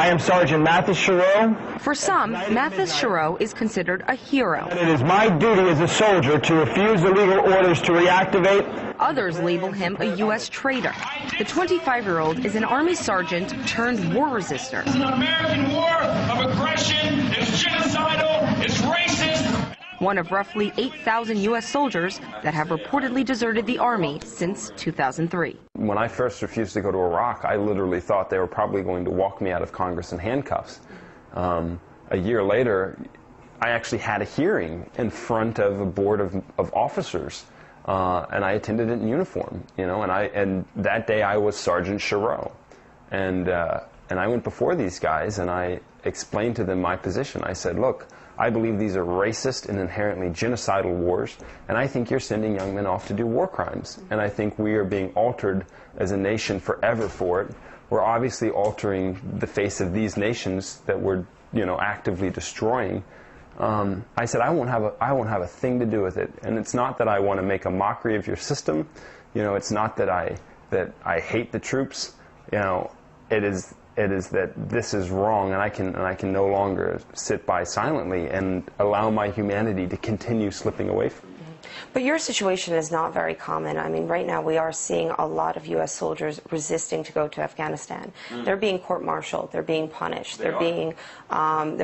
I am Sergeant Mathis Chereau. For some, Mathis Chereau is considered a hero. It is my duty as a soldier to refuse the legal orders to reactivate. Others label him a U.S. traitor. The 25-year-old is an Army sergeant turned war resistor. It's an American war of aggression. It's genocidal. It's racist. One of roughly 8,000 U.S. soldiers that have reportedly deserted the Army since 2003. When I first refused to go to Iraq, I literally thought they were probably going to walk me out of Congress in handcuffs. A year later, I actually had a hearing in front of a board of officers, and I attended it in uniform, you know, and that day I was Sergeant Chereau. And I went before these guys and I explained to them my position. I said, look, I believe these are racist and inherently genocidal wars, and I think you're sending young men off to do war crimes. And I think we are being altered as a nation forever for it. We're obviously altering the face of these nations that we're, you know, actively destroying. I said, I won't have a thing to do with it. And it's not that I want to make a mockery of your system. You know, it's not that I hate the troops. You know, it is that this is wrong, and I can no longer sit by silently and allow my humanity to continue slipping away from me. But your situation is not very common. I mean, right now we are seeing a lot of U.S. soldiers resisting to go to Afghanistan. They're being court-martialed. They're being punished. They're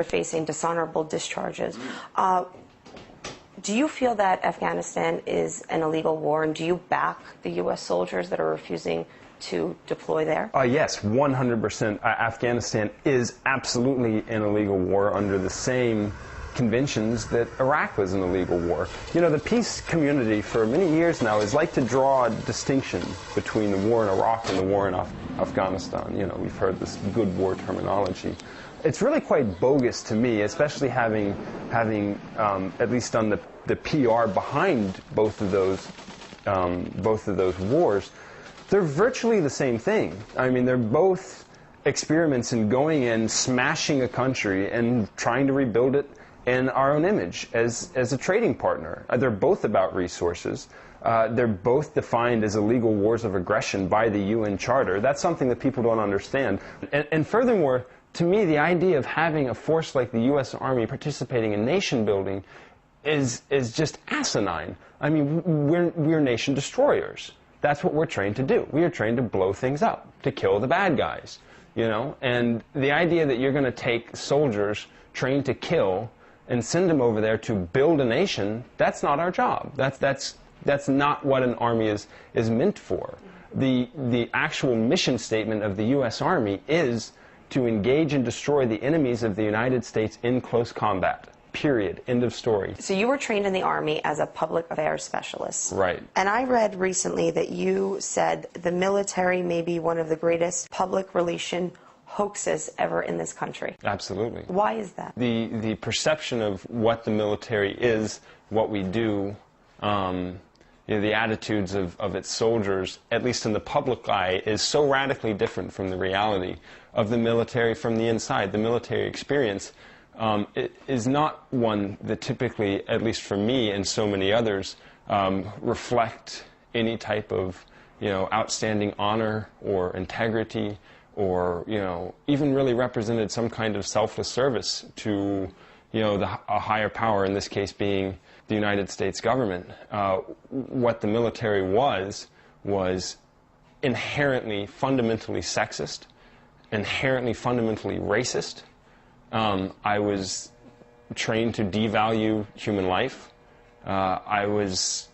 facing dishonorable discharges. Do you feel that Afghanistan is an illegal war, and do you back the U.S. soldiers that are refusing to deploy there? Yes, 100%. Afghanistan is absolutely an illegal war under the same conventions that Iraq was an illegal war. You know, the peace community for many years now has liked to draw a distinction between the war in Iraq and the war in Afghanistan. You know, we've heard this good war terminology. It's really quite bogus to me, especially having at least done the PR behind both of those wars. They're virtually the same thing. I mean, they're both experiments in going in, smashing a country, and trying to rebuild it in our own image as a trading partner. They're both about resources. They're both defined as illegal wars of aggression by the UN Charter. That's something that people don't understand. And furthermore, to me, the idea of having a force like the U.S. Army participating in nation building is just asinine. I mean, we're nation destroyers. That's what we're trained to do. We are trained to blow things up, to kill the bad guys, you know? And the idea that you're going to take soldiers trained to kill and send them over there to build a nation, that's not our job. That's not what an army is meant for. The actual mission statement of the U.S. Army is to engage and destroy the enemies of the United States in close combat. Period. End of story. So you were trained in the Army as a public affairs specialist. Right. And I read recently that you said the military may be one of the greatest public relation hoaxes ever in this country. Absolutely. Why is that? The perception of what the military is, what we do, you know, the attitudes of its soldiers, at least in the public eye, is so radically different from the reality of the military from the inside. The military experience it is not one that typically, at least for me and so many others, reflect any type of, you know, outstanding honor or integrity, or, you know, even really represented some kind of selfless service to, you know, a higher power, in this case being the United States government. What the military was inherently, fundamentally sexist, inherently, fundamentally racist. I was trained to devalue human life. I was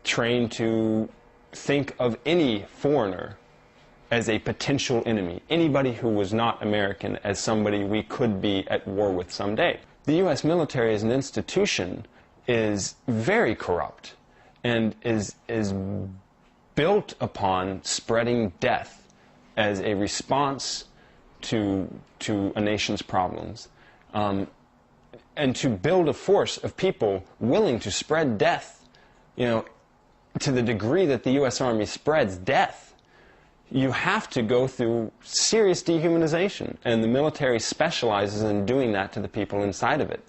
trained to think of any foreigner as a potential enemy, anybody who was not American as somebody we could be at war with someday. The U.S. military as an institution is very corrupt and is built upon spreading death as a response to a nation's problems. And to build a force of people willing to spread death, you know, to the degree that the U.S. Army spreads death, you have to go through serious dehumanization, and the military specializes in doing that to the people inside of it.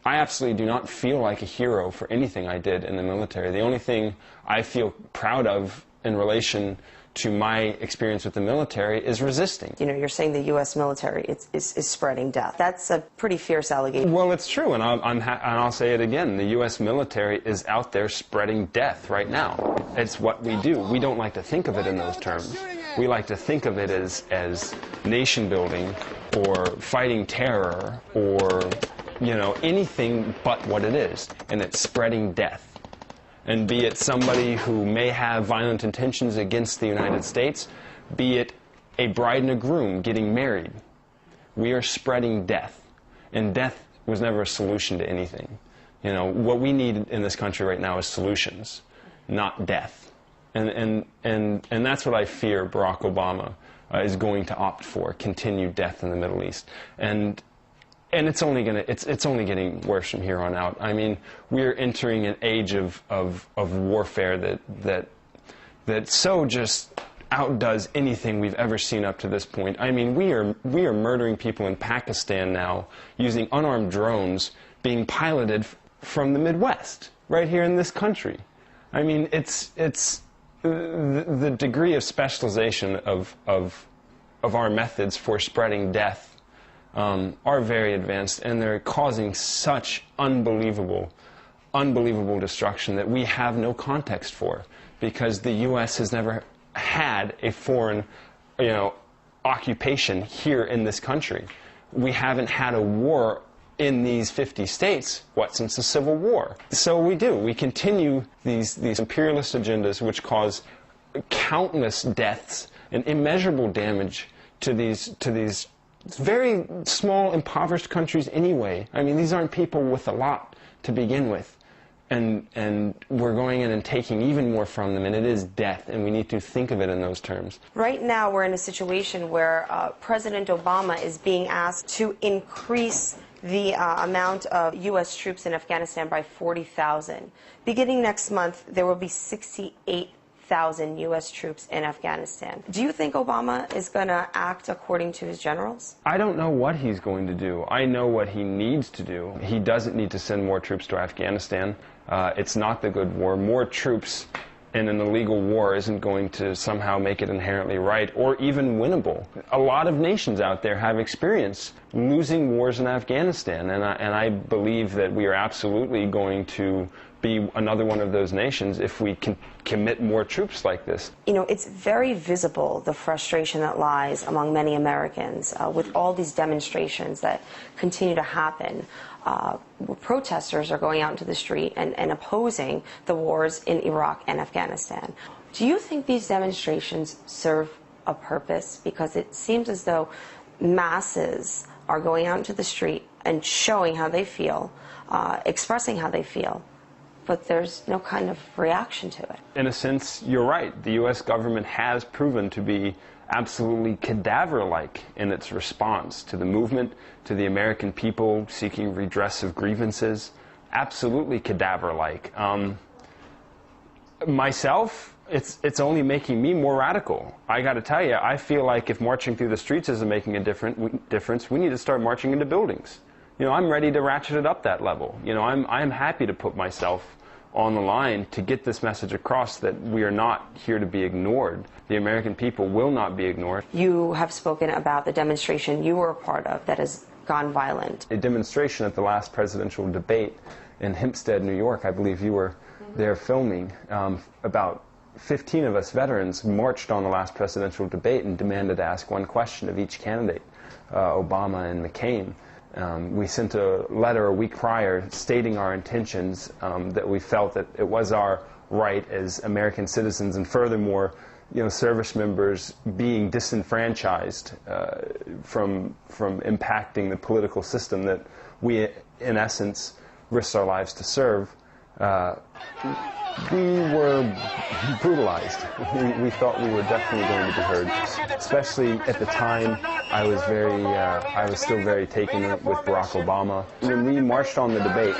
I absolutely do not feel like a hero for anything I did in the military. The only thing I feel proud of in relation to my experience with the military is resisting. You know, you're saying the U.S. military is spreading death. That's a pretty fierce allegation. Well, it's true, and I'll say it again. The U.S. military is out there spreading death right now. It's what we do. We don't like to think of it in those terms. We like to think of it as nation building or fighting terror or, you know, anything but what it is, and it's spreading death. And be it somebody who may have violent intentions against the United States, be it a bride and a groom getting married, we are spreading death. And death was never a solution to anything. You know, what we need in this country right now is solutions, not death. And that's what I fear Barack Obama is going to opt for, continued death in the Middle East. And it's only getting worse from here on out. I mean, we're entering an age of warfare that so just outdoes anything we've ever seen up to this point. I mean, we are murdering people in Pakistan now using unarmed drones being piloted from the Midwest, right here in this country. I mean, it's the degree of specialization of our methods for spreading death are very advanced, and they're causing such unbelievable destruction that we have no context for, because the U.S. has never had a foreign, you know, occupation here in this country. We haven't had a war in these 50 states, since the Civil War. So we continue these imperialist agendas which cause countless deaths and immeasurable damage to these very small, impoverished countries anyway. I mean, these aren't people with a lot to begin with. And we're going in and taking even more from them, and it is death, and we need to think of it in those terms. Right now, we're in a situation where President Obama is being asked to increase the amount of U.S. troops in Afghanistan by 40,000. Beginning next month, there will be 68,000 U.S. troops in Afghanistan. Do you think Obama is going to act according to his generals? I don't know what he's going to do. I know what he needs to do. He doesn't need to send more troops to Afghanistan. It's not the good war. More troops in an illegal war isn't going to somehow make it inherently right or even winnable. A lot of nations out there have experienced losing wars in Afghanistan, and I believe that we are absolutely going to be another one of those nations if we can commit more troops like this. You know, it's very visible, the frustration that lies among many Americans with all these demonstrations that continue to happen. Protesters are going out into the street and opposing the wars in Iraq and Afghanistan. Do you think these demonstrations serve a purpose? Because it seems as though masses are going out into the street and showing how they feel, expressing how they feel, but there's no kind of reaction to it. In a sense, you're right. The U.S. government has proven to be absolutely cadaver-like in its response to the movement, to the American people seeking redress of grievances. Absolutely cadaver-like. Myself, it's only making me more radical. I got to tell you, I feel like if marching through the streets isn't making a difference, we need to start marching into buildings. You know, I'm ready to ratchet it up that level. You know, I'm happy to put myself on the line to get this message across that we are not here to be ignored. The American people will not be ignored. You have spoken about the demonstration you were a part of that has gone violent. A demonstration at the last presidential debate in Hempstead, New York, I believe you were there filming. About 15 of us veterans marched on the last presidential debate and demanded to ask one question of each candidate, Obama and McCain. We sent a letter a week prior stating our intentions, that we felt that it was our right as American citizens, and furthermore, you know, service members being disenfranchised from impacting the political system that we, in essence, risked our lives to serve. We were brutalized. We thought we were definitely going to be heard, especially at the time. I was still very taken with Barack Obama. When we marched on the debate,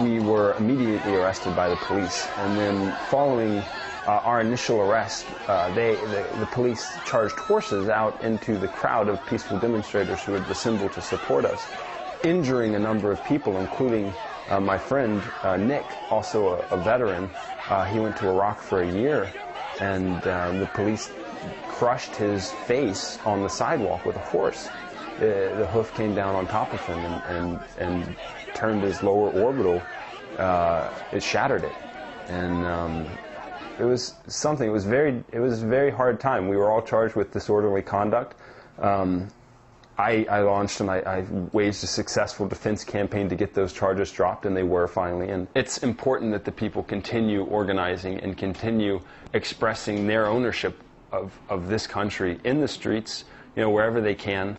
we were immediately arrested by the police, and then following our initial arrest, the police charged horses out into the crowd of peaceful demonstrators who had assembled to support us. injuring a number of people, including my friend Nick, also a veteran. He went to Iraq for a year, and the police crushed his face on the sidewalk with a horse. The hoof came down on top of him and turned his lower orbital. It shattered it, and it was something. It was a very hard time. We were all charged with disorderly conduct. I launched and I waged a successful defense campaign to get those charges dropped, and they were finally. And it's important that the people continue organizing and continue expressing their ownership of this country in the streets, wherever they can.